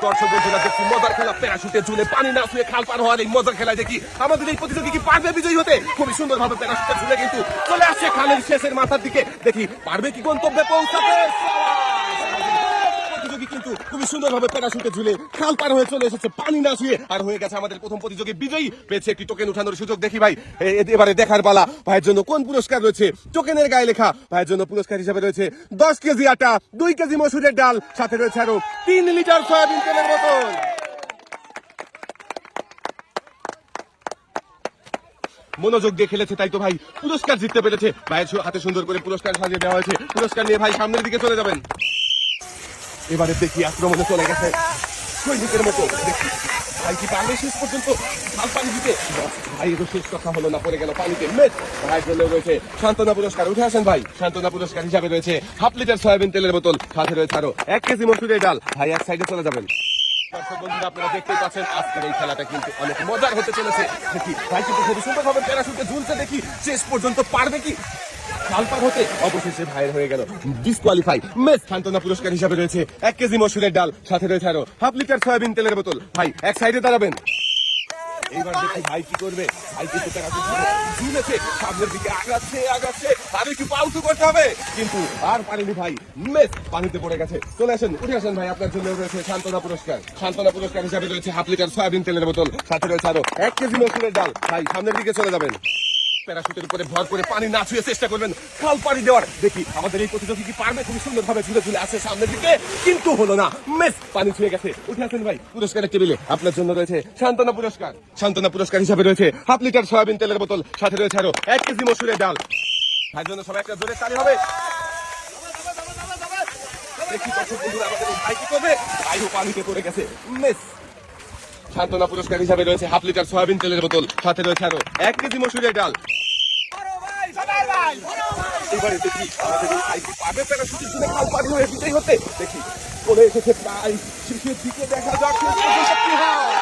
দর্শক বন্ধুরা দেখছি মজার খেলা, প্যারাশুটে ঝুলে পানি না ছুঁয়ে খাল পার হওয়ার এই মজার খেলায় দেখি আমাদের এই প্রতিযোগী কি পারবে বিজয়ী হতে। খুবই সুন্দর ভাবে প্যারাশুটে ঝুলে কিন্তু চলে আসছে খালের শেষের মাথার দিকে, দেখি পারবে কি গন্তব্যে পৌঁছাতে। প্রতিযোগী কিন্তু খুবই সুন্দর ভাবে প্যারাশুটে ঝুলে খাল পার হয়ে চলে এসেছে পানি না ছুঁয়ে, আর হয়ে গেছে আমাদের প্রথম প্রতিযোগী বিজয়ী, পেয়েছে একটি টোকেন উঠানোর সুযোগ। দেখি ভাই এবারে দেখার পালা ভাইয়ের জন্য কোন পুরস্কার রয়েছে। টোকেনের গায়ে লেখা ভাইয়ের জন্য পুরস্কার হিসেবে রয়েছে 10 কেজি আটা, 2 কেজি মসুরের ডাল, সাথে রয়েছে আরো 3 লিটার সয়াবিন তেলের বোতল। মনোযোগ দিয়ে খেলেছে তাই তো ভাই পুরস্কার জিততে পেরেছে। ভাইয়ের হাতে সুন্দর করে পুরস্কার সাজিয়ে দেওয়া হয়েছে। পুরস্কার নিয়ে ভাই সামনের দিকে চলে যাবেন। এবারে দেখি আক্রমণে চলে গেছে সৈনিকের মতো, দেখি ভাই কি পারবে শেষ পর্যন্ত খাল পানি দিতে। ভাই এর শেষ কথা হলো না, পড়ে গেল পানিতে। মেট ভাইয়ের জন্য রয়েছে সান্ত্বনা পুরস্কার, উঠে আসেন ভাই। সান্ত্বনা পুরস্কার হিসাবে রয়েছে 1/2 লিটার সয়াবিন তেলের বোতল, সাথে রয়েছে আরো 1 কেজি মসুরের ডাল। ভাই এক সাইডে চলে যাবেন। দর্শক বন্ধুরা আপনারা দেখতেই পাচ্ছেন আজকের এই খেলাটা কিন্তু অনেক মজার হতে চলেছে। দেখি ভাই কিন্তু খুবই সুন্দর ভাবে প্যারাশুটে ঝুলছে, দেখি শেষ পর্যন্ত পারবে কি খাল পার হতে। অবশেষে ভাইয়ের হয়ে গেল ডিসকোয়ালিফাই। মেস সান্ত্বনা পুরস্কার হিসাবে রয়েছে 1 কেজি মসুরের ডাল, সাথে রয়েছে আরো 1/2 লিটার সয়াবিন তেলের বোতল। ভাই এক সাইডে দাঁড়াবেন। এইবার দেখি ভাই কি করবে। ভাই কিন্তু ঝুলেছে, সামনের দিকে আগাচ্ছে আর একটু পাউটু করতে হবে, কিন্তু আর পারেনি ভাই। মেস পানিতে পড়ে গেছে। চলে আসেন, উঠে আসেন ভাই। আপনার জন্য রয়েছে সান্ত্বনা পুরস্কার। সান্ত্বনা পুরস্কার হিসাবে রয়েছে 1/2 লিটার সয়াবিন তেলের বোতল, সাথে রয়েছে আরো 1 কেজি মসুরের ডাল। ভাই সামনের দিকে চলে যাবেন। প্যারাশুটের উপরে ভর করে পানি না ছুঁয়ে চেষ্টা করবেন খাল পানি দেওয়ার। দেখি আমাদের এই প্রতিযোগী কি পারবে। খুবই সুন্দর ভাবে ঝুলে ঝুলে আসে সামনের দিকে, কিন্তু হলো না। মেস পানি ছুঁয়ে গেছে। উঠে আসেন ভাই পুরস্কারের টেবিলে। আপনার জন্য রয়েছে সান্ত্বনা পুরস্কার। সান্ত্বনা পুরস্কার হিসাবে রয়েছে 1/2 লিটার সয়াবিন তেলের বোতল, সাথে রয়েছে আরো 1 কেজি মসুরের ডাল। ভাইয়ের জন্য সবাই একটা জোরে তালি হবে। দেখি দর্শক বন্ধুরা আমাদের এই ভাই কি করবে। ভাইও পানিতে পড়ে গেছে। মেস সান্ত্বনা পুরস্কার হিসাবে রয়েছে 1/2 লিটার সয়াবিন তেলের বোতল, সাথে রয়েছে আরো 1 কেজি মসুরের ডাল। এবারে দেখি আমাদের এই ভাই কি পারবে প্যারাশুটে ঝুলে খাল পার হয়ে বিজয়ী হতে। দেখি চলে এসেছে প্রায় শেষের দিকে, দেখা যাক কি হয়।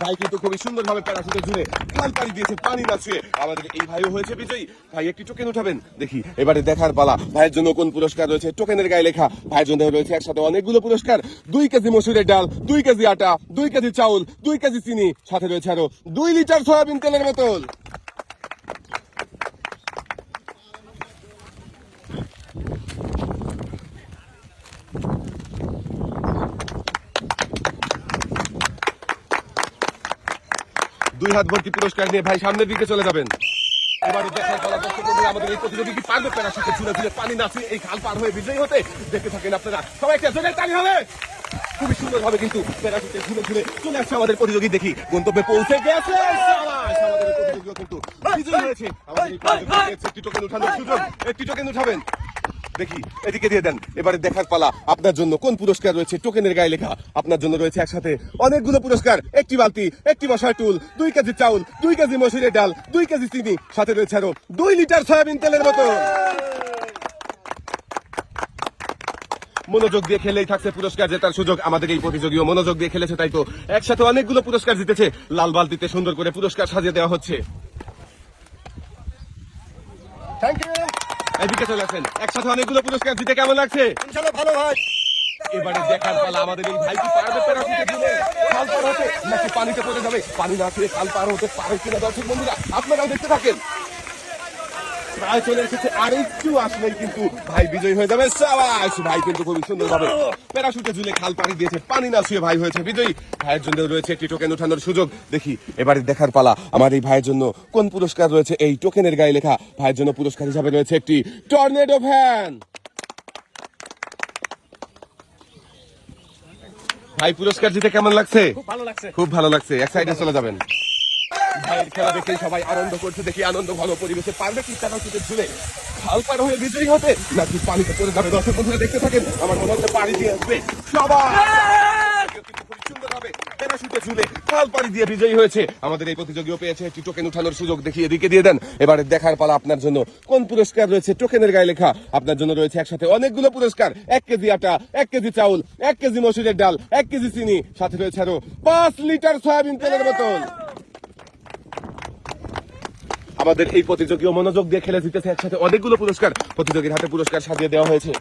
ভাই কিন্তু খুবই সুন্দর ভাবে প্যারাশুটে ঝুলে খাল পাড়ি দিয়েছে পানি না ছুঁয়ে। আমাদের এই ভাইও হয়েছে বিজয়ী। ভাই একটি টোকেন উঠাবেন। দেখি এবারে দেখার পালা ভাইয়ের জন্য কোন পুরস্কার রয়েছে। টোকেনের গায়ে লেখা ভাইয়ের জন্য রয়েছে একসাথে অনেকগুলো পুরস্কার। 2 কেজি মসুরের ডাল, 2 কেজি আটা, 2 কেজি চাউল, 2 কেজি চিনি, সাথে রয়েছে আরো 2 লিটার সয়াবিন তেলের বোতল। দুই হাত ভর্তি পুরস্কার নিয়ে ভাই সামনের দিকে চলে যাবেন। এবারে দেখার পালা দর্শক বন্ধুরা আমাদের এই প্রতিযোগী কি পারবে প্যারাশুটে ঝুলে ঝুলে পানি না ছুঁয়ে এই খাল পার হয়ে বিজয়ী হতে। দেখতে থাকেন আপনারা সবাই, একটা জোরে তালি হবে। খুবই সুন্দর ভাবে কিন্তু প্যারাশুটে ঝুলে ঝুলে চলে আসছে আমাদের প্রতিযোগী। দেখি গন্তব্যে পৌঁছে গেছে। আমাদের প্রতিযোগীও কিন্তু বিজয়ী হয়েছে। আমাদের এই প্রতিযোগী একটি টোকেন উঠানোর সুযোগ। একটি টোকেন উঠাবেন। দেখি এদিকে দিয়ে দেন। এবারে দেখার পালা আপনার জন্য কোন পুরস্কার রয়েছে। টোকেনের গায়ে লেখা আপনার জন্য রয়েছে একসাথে অনেকগুলো পুরস্কার। একটি বালতি, একটি বসার টুল, 2 কেজি চাউল, 2 কেজি মসুরের ডাল, 2 কেজি চিনি, সাথে রয়েছে আরো 2 লিটার সয়াবিন তেলের বোতল। মনোযোগ দিয়ে খেলেই থাকছে পুরস্কার জেতার সুযোগ। আমাদের এই প্রতিযোগীও মনোযোগ দিয়ে খেলেছে তাই তো একসাথে অনেকগুলো পুরস্কার জিতেছে। লাল বালতিতে সুন্দর করে পুরস্কার সাজিয়ে দেওয়া হচ্ছে। Thank you. এদিকে চলে আসেন। একসাথে অনেকগুলো পুরস্কার জিতে কেমন লাগছে? ইনশাআল্লাহ ভালো ভাই। এবারে দেখার পালা আমাদের এই ভাই কি পারবে প্যারাশুটে ঝুলে খাল পার হতে, নাকি পানিতে পড়ে যাবে। পানি না খেয়ে খাল পার হতে পারে কিনা দর্শক বন্ধুরা আপনারাও দেখতে থাকেন। প্রায় চলে এসেছে, আর একটু আসলেই কিন্তু ভাই বিজয়ী হয়ে যাবে। সাবাস। ভাই কিন্তু খুবই সুন্দর ভাবে প্যারাশুটে ঝুলে খাল পাড়ি দিয়েছে পানি না ছুঁয়ে ভাই হয়েছে বিজয়ী। ভাইয়ের জন্য রয়েছে একটি টোকেন উঠানোর সুযোগ। দেখি এবারে দেখার পালা আমার এই ভাইয়ের জন্য কোন পুরস্কার রয়েছে। এই টোকেনের গায়ে লেখা ভাইয়ের জন্য পুরস্কার হিসাবে রয়েছে একটি টর্নেডো ফ্যান। ভাই পুরস্কার জিতে কেমন লাগছে? খুব ভালো লাগছে। খুব ভালো লাগছে। এক সাইডে চলে যাবেন। ভাইয়ের খেলা দেখে সবাই আনন্দ করছে। দেখি আনন্দ ভালো পরিবেশে পারবে কি প্যারাশুটে ঝুলে খাল পার হয়ে বিজয়ী হতে, নাকি পানিতে পড়ে যাবে। দর্শক বন্ধুরা দেখতে থাকেন। আমার মনে হচ্ছে পানি দিয়ে আসবে সবাই। সুন্দরভাবে প্যারাশুটে ঝুলে খাল পাড়ি দিয়ে বিজয়ী হয়েছে। আমাদের এই প্রতিযোগীও পেয়েছে একটি টোকেন উঠানোর সুযোগ। দেখি এদিকে দিয়ে দেন। এবারে দেখার পালা আপনার জন্য কোন পুরস্কার রয়েছে। টোকেনের গায়ে লেখা আপনার জন্য রয়েছে একসাথে অনেকগুলো পুরস্কার। 1 কেজি আটা, 1 কেজি চাউল, 1 কেজি মসুরের ডাল, 1 কেজি চিনি, সাথে রয়েছে আরো 5 লিটার সয়াবিন তেলের বোতল। আমাদের এই প্রতিযোগীও মনোযোগ দিয়ে খেলে জিতেছে একসাথে অনেকগুলো পুরস্কার। প্রতিযোগীর হাতে পুরস্কার সাজিয়ে দেওয়া হয়েছে।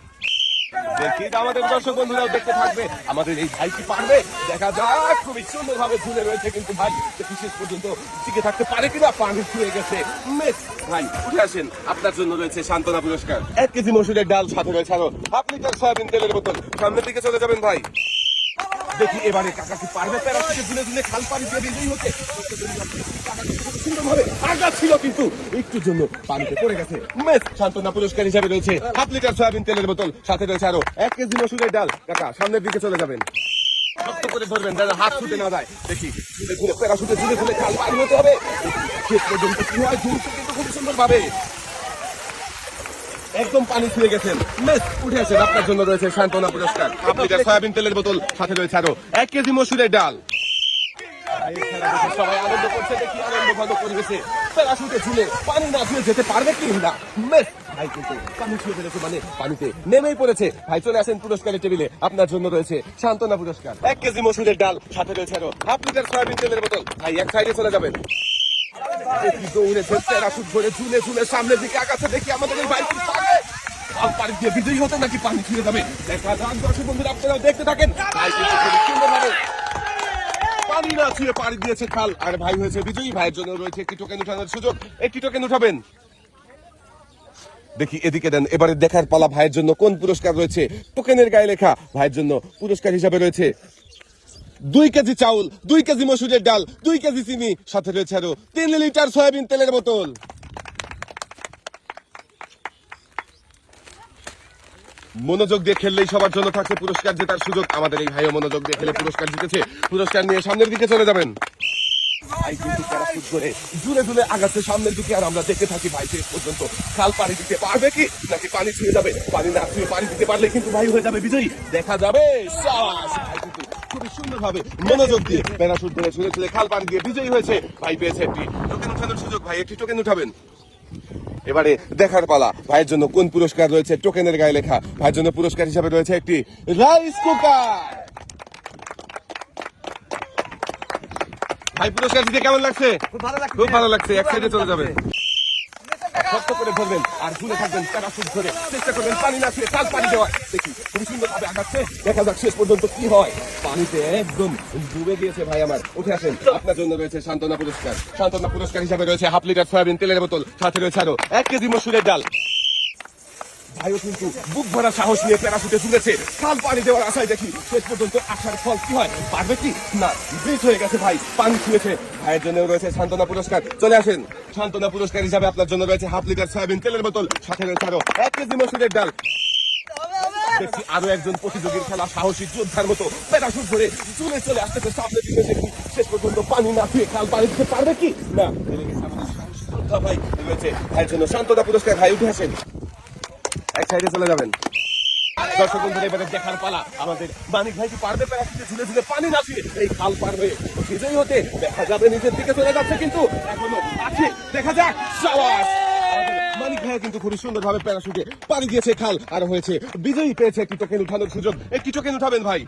দেখি আমাদের দর্শক বন্ধুরাও দেখতে থাকবে আমাদের এই ভাই কি পারবে, দেখা যাক। খুবই সুন্দর ভাবে ঝুলে রয়েছে কিন্তু ভাই শেষ পর্যন্ত টিকে থাকতে পারে কিনা। পানি ছুঁয়ে গেছে মিস। ভাই উঠে আসেন, আপনার জন্য রয়েছে সান্ত্বনা পুরস্কার। 1 কেজি মসুরের ডাল, সাথে রয়েছে আরো 1 লিটার সয়াবিন তেলের বোতল। সামনের দিকে চলে যাবেন ভাই। দেখি এবারে কাকা কি পারবে প্যারাশুটে ঝুলে ঝুলে খাল পানি দিয়ে বিজয়ী হতে। সুন্দরভাবে আগা ছিল কিন্তু একটুর জন্য পানিতে পড়ে গেছে মিস। সান্ত্বনা পুরস্কার হিসাবে রয়েছে 1 লিটার সয়াবিন তেলের বোতল, সাথে রয়েছে আরো 1 কেজি মসুরের ডাল। কাকা সামনের দিকে চলে যাবেন, শক্ত করে ধরবেন যেন হাত ছুটে না যায়। দেখি প্যারাশুটে ঝুলে ঝুলে খাল পানি হতে হবে। শেষ পর্যন্ত কি হয়, ঝুলছে কিন্তু খুব সুন্দর ভাবে একদম পানি ছুঁয়ে গেছেন মিস। উঠে আসেন, আপনার জন্য রয়েছে সান্ত্বনা পুরস্কার। 1 লিটার সয়াবিন তেলের বোতল, সাথে রয়েছে আরো 1 কেজি মসুরের ডাল। সবাই আনন্দ করছে, দেখি আনন্দ ভালো পরিবেশে প্যারাশুটে ঝুলে পানি না ছুঁয়ে যেতে পারবে কি না মিস। ভাই কিন্তু পানি ছুঁয়ে ফেলেছে, মানে পানিতে নেমেই পড়েছে। ভাই চলে আসেন পুরস্কারের টেবিলে, আপনার জন্য রয়েছে সান্ত্বনা পুরস্কার। 1 কেজি মসুরের ডাল, সাথে রয়েছে আরো 1 লিটার সয়াবিন তেলের বোতল। ভাই এক সাইডে চলে যাবেন। দেখি দৌড়েছে প্যারাশুট ধরে ঝুলে ঝুলে সামনের দিকে আগাচ্ছে। দেখি আমাদের এই ভাই কি পারবে, পানি দিয়ে বিজয়ী হতে নাকি পানি ছুঁয়ে যাবে। দেখা যাক দর্শক বন্ধুরা, আপনারাও দেখতে থাকেন। ভাই কিন্তু খুব সুন্দরভাবে পানি না ছুঁয়ে পাড়ি দিয়েছে খাল, আর ভাই হয়েছে বিজয়ী। ভাইয়ের জন্য রয়েছে একটি টোকেন উঠানোর সুযোগ, একটি টোকেন উঠাবেন। দেখি এদিকে দেন, এবারে দেখার পালা ভাইয়ের জন্য কোন পুরস্কার রয়েছে। টোকেনের গায়ে লেখা ভাইয়ের জন্য পুরস্কার হিসাবে রয়েছে 2 কেজি চাউল, 2 কেজি মসুরের ডাল, 2 কেজি চিনি, সাথে রয়েছে আরো 3 লিটার সয়াবিন তেলের বোতল। মনোযোগ দিয়ে খেললেই সবার জন্য থাকছে পুরস্কার জেতার সুযোগ। আমাদের এই ভাইও মনোযোগ দিয়ে খেলে পুরস্কার জিতেছে। পুরস্কার নিয়ে সামনের দিকে চলে যাবেন। ভাই কিন্তু প্যারাশুট করে ঝুলে ঝুলে আগাচ্ছে সামনের দিকে, আর আমরা দেখতে থাকি ভাই শেষ পর্যন্ত খাল পানি দিতে পারবে কি নাকি পানি ছুঁয়ে যাবে। পানি না ছুঁয়ে পানি দিতে পারলে কিন্তু ভাই হয়ে যাবে বিজয়ী, দেখা যাবে। ভাই কিন্তু খুবই সুন্দর ভাবে মনোযোগ দিয়ে প্যারাশুট ধরে ঝুলে ঝুলে খাল পানি দিয়ে বিজয়ী হয়েছে। ভাই পেয়েছে একটি টোকেন উঠানোর সুযোগ। ভাই একটি টোকেন উঠাবেন। এবারে দেখার পালা ভাইয়ের জন্য কোন পুরস্কার রয়েছে। টোকেনের গায়ে লেখা ভাইয়ের জন্য পুরস্কার হিসাবে রয়েছে একটি রাইস কুকার। ভাই পুরস্কার দিতে কেমন লাগছে? খুব ভালো লাগছে। এক সাইডে চলে যাবেন, শক্ত করে ধরবেন আর ঝুলে থাকবেন প্যারাশুট ধরে, চেষ্টা করবেন পানি না ছুঁয়ে খাল পানি দেওয়ার। দেখি খুবই সুন্দর ভাবে আগাচ্ছে, দেখা যাক শেষ পর্যন্ত কি হয়। পানিতে একদম ডুবে গিয়েছে ভাই আমার। উঠে আসেন, আপনার জন্য রয়েছে সান্ত্বনা পুরস্কার। সান্ত্বনা পুরস্কার হিসাবে রয়েছে 1/2 লিটার সয়াবিন তেলের বোতল, সাথে রয়েছে আরো 1 কেজি মসুরের ডাল। ভাইও কিন্তু বুক ভরা সাহস নিয়ে প্যারাশুটে ঝুলেছে খাল পানি দেওয়ার আশায়। দেখি শেষ পর্যন্ত আসার ফল কি হয়, পারবে কি না। ব্রিজ হয়ে গেছে ভাই, পানি ছুঁয়েছে। ভাইয়ের জন্য রয়েছে সান্ত্বনা পুরস্কার। চলে আসেন, সান্ত্বনা পুরস্কার হিসাবে আপনার জন্য রয়েছে 1/2 লিটার সয়াবিন তেলের বোতল, সাথে রয়েছে আরো 1 কেজি মসুরের ডাল। দেখছি আরো একজন প্রতিযোগীর খেলা সাহসী যোদ্ধার মতো প্যারাশুট ধরে চলে চলে আসতেছে সামনে দিকে। দেখি শেষ পর্যন্ত পানি না ছুঁয়ে খাল পানি দিতে পারবে কি না। ভাই রয়েছে ভাইয়ের জন্য সান্ত্বনা পুরস্কার। ভাই উঠে আসেন, এক সাইডে চলে যাবেন। দর্শক বন্ধুরা, এবারে দেখার পালা আমাদের মানিক ভাই কি পারবে প্যারাশুটে ঝুলে ঝুলে পানি না ছুঁয়ে এই খাল পার হয়ে বিজয়ী হতে। দেখা যাবে নিচের দিকে চলে যাচ্ছে, কিন্তু এখনো আছে, দেখা যাক। সাবাস, মানিক ভাই কিন্তু খুবই সুন্দর ভাবে প্যারাশুটে পানি দিয়েছে খাল, আর হয়েছে বিজয়ী, পেয়েছে একটি টোকেন উঠানোর সুযোগ। একটি টোকেন উঠাবেন ভাই।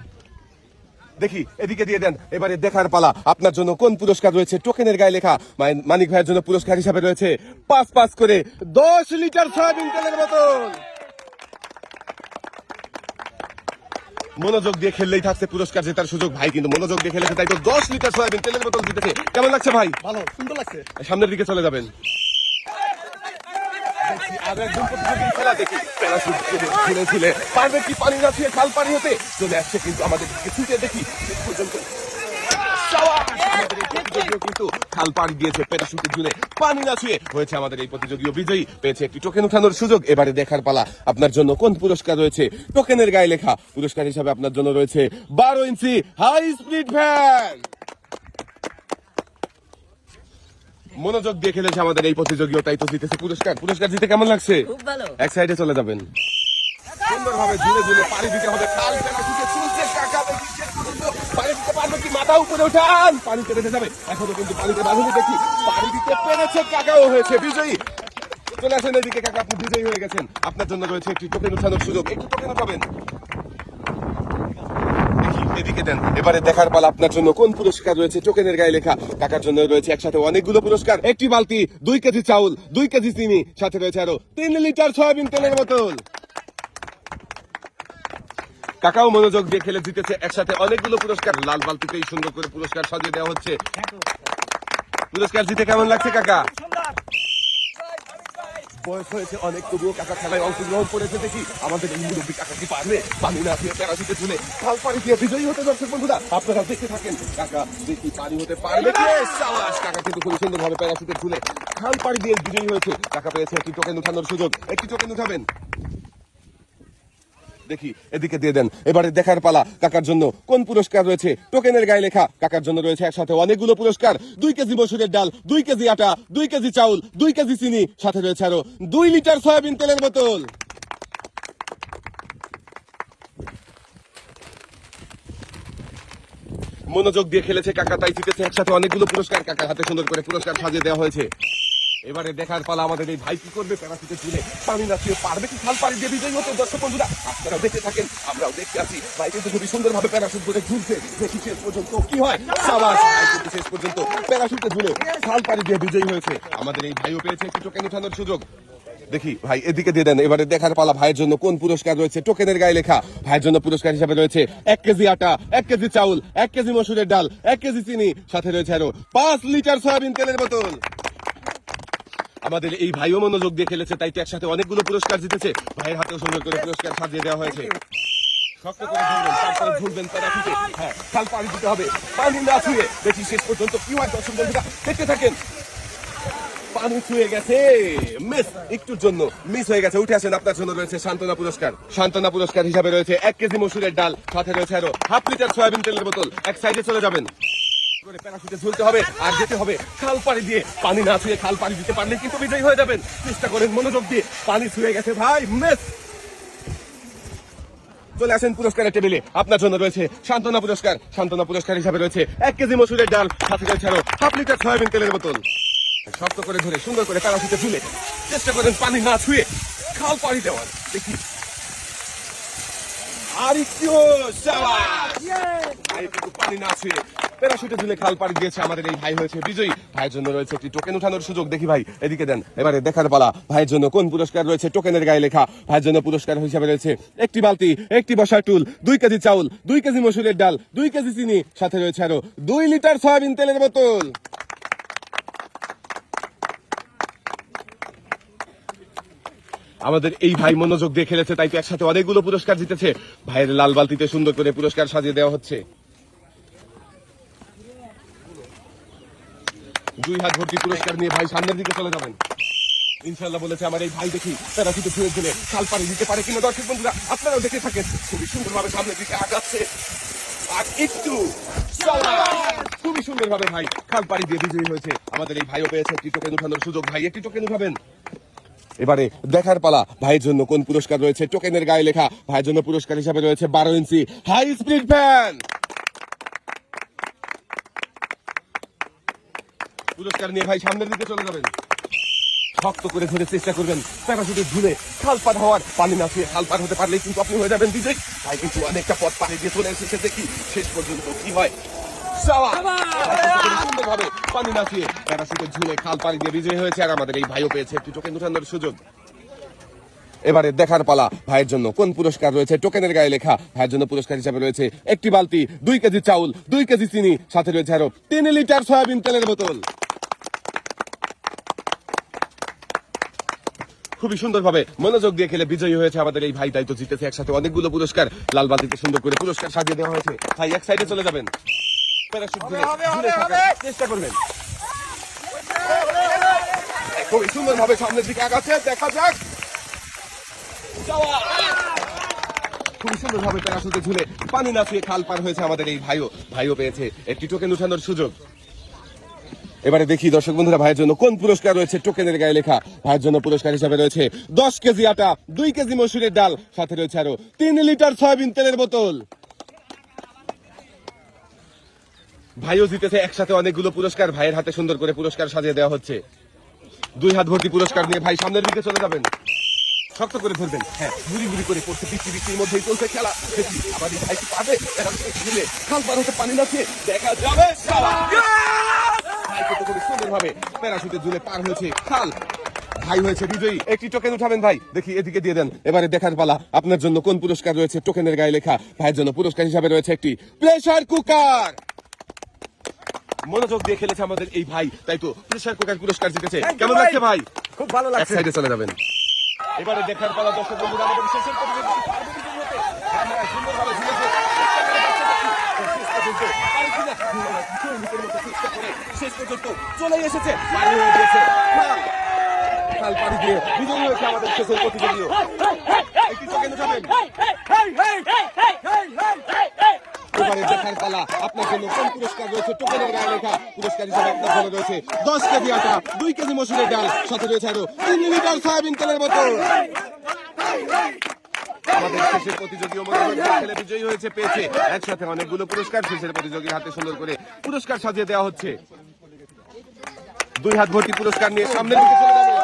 দেখি এদিকে দিয়ে দেন, এবারে দেখার পালা আপনার জন্য কোন পুরস্কার রয়েছে। টোকেনের গায়ে লেখা মানিক ভাইয়ের জন্য পুরস্কার হিসাবে রয়েছে 5 করে 10 লিটার সয়াবিন তেলের বোতল। মনোযোগ দিয়ে খেললেই থাকছে পুরস্কার জেতার সুযোগ। ভাই কিন্তু মনোযোগ দিয়ে খেলেছে, তাই তো 10 লিটার সয়াবিন তেলের বোতল জিতেছে। কেমন লাগছে ভাই? ভালো, সুন্দর লাগছে। সামনের দিকে চলে যাবেন। আর একজন প্রতিযোগীর খেলা দেখি প্যারাশুট ঝুলে ঝুলে পারবে কি পানি না ছুঁয়ে খাল পানি হতে। চলে আসছে কিন্তু আমাদের দিকে ছুটে। দেখি শেষ পর্যন্ত কিন্তু খাল পানি দিয়েছে প্যারাশুটে ঝুলে পানি না ছুঁয়ে। হয়েছে আমাদের এই প্রতিযোগীও বিজয়ী, পেয়েছে একটি টোকেন উঠানোর সুযোগ। এবারে দেখার পালা আপনার জন্য কোন পুরস্কার রয়েছে। টোকেনের গায়ে লেখা পুরস্কার হিসাবে আপনার জন্য রয়েছে 12 ইঞ্চি হাই স্পিড ফ্যান। মনোযোগ দিয়ে খেলেছে আমাদের এই প্রতিযোগীও, তাই তো জিতেছে পুরস্কার। পুরস্কার জিতে কেমন লাগছে? খুব ভালো। এক সাইডে চলে যাবেন, সুন্দরভাবে ঝুলে ঝুলে পানি দিতে হবে। খাল প্যারাশুটে চলছে কাকা, দেখি শেষ পর্যন্ত পানি দিতে পারবে কি। মাথা উপরে উঠান, পানিতে বেঁধে যাবে। এখনো কিন্তু পানিতে বাঁধুনি। দেখি পানি দিতে পেরেছে, কাকাও হয়েছে বিজয়ী। চলে আসেন এদিকে কাকা, আপনি বিজয়ী হয়ে গেছেন। আপনার জন্য রয়েছে একটি টোকেন উঠানোর সুযোগ। একটু টোকেন উঠাবেন। এদিকে দেন, এবারে দেখার পালা আপনার জন্য কোন পুরস্কার রয়েছে। টোকেনের গায়ে লেখা কাকার জন্য রয়েছে একসাথে অনেকগুলো পুরস্কার। একটি বালতি, 2 কেজি চাউল, 2 কেজি চিনি, সাথে রয়েছে আরো 3 লিটার সয়াবিন তেলের বোতল। কাকাও মনোযোগ দিয়ে খেলে জিতেছে একসাথে অনেকগুলো পুরস্কার। লাল বালতিতেই সুন্দর করে পুরস্কার সাজিয়ে দেওয়া হচ্ছে। পুরস্কার জিতে কেমন লাগছে কাকা? বয়স হয়েছে অনেক, তবুও কাকা খেলায় অংশগ্রহণ করেছে দেখি। আমাদের এই মুরব্বী কাকা কি পারবে পানি না দিয়ে প্যারাশুটে ঝুলে খাল পানি দিয়ে বিজয়ী হতে? দর্শক বন্ধুরা আপনারা দেখতে থাকেন, কাকা দেখি পানি হতে পারবে কি? সাবাস! কাকা কিন্তু খুব সুন্দর ভাবে প্যারাশুটে ঝুলে খাল পানি দিয়ে বিজয়ী হয়েছে। কাকা পেয়েছে একটি টোকেন উঠানোর সুযোগ। একটি টোকেন উঠাবেন, দেখি এদিকে দিয়ে দেন। এবারে দেখার পালা কাকার জন্য কোন পুরস্কার রয়েছে। টোকেনের গায়ে লেখা কাকার জন্য রয়েছে একসাথে অনেকগুলো পুরস্কার। 2 কেজি মসুরের ডাল, 2 কেজি আটা, 2 কেজি চাউল, 2 কেজি চিনি, সাথে রয়েছে আরো 2 লিটার সয়াবিন তেলের বোতল। মনোযোগ দিয়ে খেলেছে কাকা, তাই জিতেছে একসাথে অনেকগুলো পুরস্কার। কাকার হাতে সুন্দর করে পুরস্কার সাজিয়ে দেওয়া হয়েছে। এবারে দেখার পালা আমাদের এই ভাই কি করবে। প্যারাশুটে ঝুলে পানি না ছুঁয়ে পারবে কি খাল পানি দিয়ে বিজয়ী হতে? দর্শক বন্ধুরা আপনারাও দেখতে থাকেন, আমরাও দেখতে আছি। ভাই কিন্তু খুবই সুন্দর ভাবে প্যারাশুট করে ঝুলছে, দেখি শেষ পর্যন্ত কি হয়। সাবাস! ভাই কিন্তু শেষ পর্যন্ত প্যারাশুটে ঝুলে খাল পানি দিয়ে বিজয়ী হয়েছে। আমাদের এই ভাইও পেয়েছে একটি টোকেন উঠানোর সুযোগ। দেখি ভাই এদিকে দিয়ে দেন। এবারে দেখার পালা ভাইয়ের জন্য কোন পুরস্কার রয়েছে। টোকেনের গায়ে লেখা ভাইয়ের জন্য পুরস্কার হিসাবে রয়েছে 1 কেজি আটা, 1 কেজি চাউল, 1 কেজি মসুরের ডাল, 1 কেজি চিনি, সাথে রয়েছে আরো 5 লিটার সয়াবিন তেলের বোতল। আমাদের এই ভাইও মনোযোগ দিয়ে খেলেছে, তাই তো একসাথে অনেকগুলো পুরস্কার জিতেছে। ভাইয়ের হাতেও সুন্দর করে পুরস্কার সাজিয়ে দেওয়া হয়েছে। শক্ত করে ধরবেন, তারপরে ঝুলবেন প্যারাশুটে। হ্যাঁ, খাল পানি দিতে হবে পানি না ছুঁয়ে। দেখি শেষ পর্যন্ত কি হয়। দর্শক বন্ধুরা দেখতে থাকেন। পানি ছুঁয়ে গেছে, মিস, একটুর জন্য মিস হয়ে গেছে। উঠে আসেন, আপনার জন্য রয়েছে সান্ত্বনা পুরস্কার। সান্ত্বনা পুরস্কার হিসাবে রয়েছে 1 কেজি মসুরের ডাল, সাথে রয়েছে আরো 1/2 লিটার সয়াবিন তেলের বোতল। এক সাইডে চলে যাবেন, প্যারাশুটে ঝুলতে হবে আর যেতে হবে খাল পানি দিয়ে। পানি না ছুঁয়ে খাল পানি দিতে পারলে কিন্তু বিজয়ী হয়ে যাবেন। চেষ্টা করেন মনোযোগ দিয়ে। পানি ছুঁয়ে গেছে ভাই, মিস। চলে আসেন পুরস্কারের টেবিলে, আপনার জন্য রয়েছে সান্ত্বনা পুরস্কার। সান্ত্বনা পুরস্কার হিসাবে রয়েছে 1 কেজি মসুরের ডাল, সাথে রয়েছে আরো 1/2 লিটার সয়াবিন তেলের বোতল। শক্ত করে ধরে সুন্দর করে প্যারাশুটে ঝুলে চেষ্টা করেন পানি না ছুঁয়ে খাল পানি দেওয়ার। দেখি আর একটু, পানি না ছুঁয়ে প্যারাশুটে ঝুলে খাল পাড়ি দিয়েছে। আমাদের এই ভাই হয়েছে বিজয়ী। ভাইয়ের জন্য রয়েছে একটি টোকেন উঠানোর সুযোগ। দেখি ভাই এদিকে দেন। এবারে দেখার পালা ভাইয়ের জন্য কোন পুরস্কার রয়েছে। টোকেনের গায়ে লেখা ভাইয়ের জন্য পুরস্কার হিসাবে রয়েছে একটি বালতি, একটি বসার টুল, 2 কেজি চাউল, 2 কেজি মসুরের ডাল, 2 কেজি চিনি, সাথে রয়েছে আরো 2 লিটার সয়াবিন তেলের বোতল। আমাদের এই ভাই মনোযোগ দিয়ে খেলেছে, তাই তো একসাথে অনেকগুলো পুরস্কার জিতেছে। ভাইয়ের লাল বালতিতে সুন্দর করে পুরস্কার সাজিয়ে দেওয়া হচ্ছে। 2 হাত ভর্তি পুরস্কার নিয়ে ভাই সামনের দিকে চলে যাবেন। ইনশাআল্লাহ বলেছে আমার এই ভাই, দেখি প্যারাশুটে ছুঁয়ে ঝুলে খাল পানি দিতে পারে কিনা। দর্শক বন্ধুরা আপনারাও দেখে থাকেন, খুবই সুন্দরভাবে সামনের দিকে আগাচ্ছে। আর একটু খুবই সুন্দর ভাবে ভাই খাল পানি দিয়ে বিজয়ী হয়েছে। আমাদের এই ভাইও পেয়েছে একটি টোকেন উঠানোর সুযোগ। ভাই একটি টোকেন উঠাবেন। এবারে দেখার পালা ভাইয়ের জন্য কোন পুরস্কার রয়েছে। টোকেনের গায়ে লেখা ভাইয়ের জন্য পুরস্কার হিসাবে রয়েছে 12 ইঞ্চি হাই স্পিড ফ্যান। পুরস্কার নিয়ে ভাই সামনের দিকে চলে যাবেন। শক্ত করে ধরে চেষ্টা করবেন প্যারাশুটে ঝুলে খাল পার হওয়ার। পানি না ছুঁয়ে খাল পার হতে পারলেই কিন্তু আপনি হয়ে যাবেন বিজয়ী। ভাই কিন্তু অনেকটা পথ পানি দিয়ে চলে এসেছে, দেখি শেষ পর্যন্ত কি হয়। সুন্দরভাবে পানি না ছুঁয়ে প্যারাশুটে ঝুলে খাল পানি দিয়ে বিজয়ী হয়েছে। আর আমাদের এই ভাইও পেয়েছে একটি টোকেন উঠানোর সুযোগ। এবারে দেখার পালা ভাইয়ের জন্য কোন পুরস্কার রয়েছে। টোকেনের গায়ে লেখা ভাইয়ের জন্য পুরস্কার হিসাবে রয়েছে একটি বালতি, 2 কেজি চাউল, 2 কেজি চিনি, সাথে রয়েছে আরো 3 লিটার সয়াবিন তেলের বোতল। খুবই সুন্দরভাবে মনোযোগ দিয়ে খেলে বিজয়ী হয়েছে আমাদের এই ভাই, তাই তো জিতেছে একসাথে অনেকগুলো পুরস্কার। লাল বালতিতে সুন্দর করে পুরস্কার সাজিয়ে দেওয়া হয়েছে। ভাই এক সাইডে চলে যাবেন, প্যারাশুট ঝুলে থাকার চেষ্টা করবেন। খুবই সুন্দরভাবে সামনের দিকে আগাচ্ছে, দেখা যাক। খুবই সুন্দরভাবে প্যারাশুটে ঝুলে পানি না ছুঁয়ে খাল পার হয়েছে আমাদের এই ভাইও পেয়েছে একটি টোকেন উঠানোর সুযোগ। এবারে দেখি দর্শক বন্ধুরা ভাইয়ের জন্য কোন পুরস্কার রয়েছে। টোকেনের গায়ে লেখা ভাইয়ের জন্য পুরস্কার হিসাবে রয়েছে 10 কেজি আটা, 2 কেজি মসুরের ডাল, সাথে রয়েছে আরো 3 লিটার সয়াবিন তেলের বোতল। ভাইও জিতেছে একসাথে অনেকগুলো পুরস্কার। ভাইয়ের হাতে সুন্দর করে পুরস্কার সাজিয়ে দেওয়া হচ্ছে। 2 হাত ভর্তি পুরস্কার নিয়ে ভাই সামনের দিকে চলে যাবেন। শক্ত করে ধরবেন। হ্যাঁ, গুড়ি গুড়ি করে পড়ছে, বৃষ্টির মধ্যেই চলছে খেলা। দেখি আমাদের ভাই কি পাবে খাল পার হতে পানি নাচে, দেখা যাবে। ভাই কিন্তু খুবই সুন্দরভাবে প্যারাশুটে ঝুলে পার হয়েছে খাল। ভাই হয়েছে বিজয়ী। একটি টোকেন উঠাবেন ভাই, দেখি এদিকে দিয়ে দেন। এবারে দেখার পালা আপনার জন্য কোন পুরস্কার রয়েছে। টোকেনের গায়ে লেখা ভাইয়ের জন্য পুরস্কার হিসাবে রয়েছে একটি প্রেসার কুকার। মনোযোগ দিয়ে খেলেছে আমাদের এই ভাই, তাই তো প্রেসার কুকার পুরস্কার জিতেছে। কেমন লাগছে ভাই? খুব ভালো এক লাগছে। সাইডে চলে যাবেন। এবারে দেখার পালা দর্শক বন্ধুরা, আমাদের শেষের প্রতিযোগী সুন্দরভাবে ঝুলেছে। শেষ পর্যন্ত চলে এসেছে, পানি হয়ে গেছে। খাল পাড়ি দিয়ে বিজয়ী হয়েছে আমাদের শেষের প্রতিযোগীও। একটি টোকেন উঠাবেন। এবারে দেখার পালা আপনার জন্য কোন পুরস্কার রয়েছে। টোকেনের গায়ে লেখা পুরস্কার হিসেবে আপনার জন্য রয়েছে 10 কেজি আটা, 2 কেজি মসুরের ডাল, সাথে রয়েছে আরো 3 লিটার সয়াবিন তেলের বোতল। আমাদের শেষের প্রতিযোগী খেলে বিজয়ী হয়েছে, পেয়েছে একসাথে অনেকগুলো পুরস্কার। শেষের প্রতিযোগীর হাতে সুন্দর করে পুরস্কার সাজিয়ে দেওয়া হচ্ছে। 2 হাত ভর্তি পুরস্কার নিয়ে সামনের দিকে চলে যাবে।